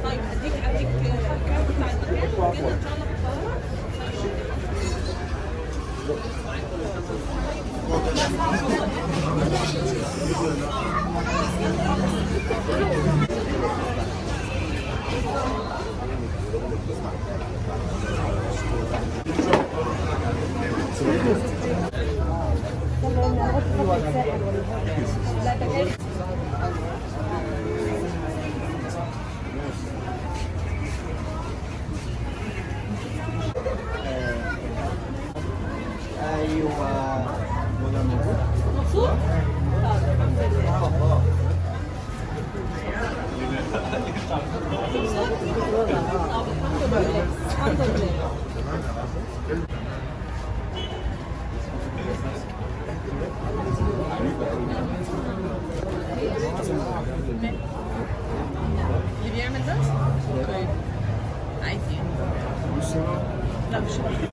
طيب اديك الكارت بتاع المكان وكده ان شاء الله بالطياره. ايوه مبسوط؟ طب الحمد لله. طب الحمد لله الحمد لله. اللي بيعمل ده؟ اوكي عادي يعني. لا مش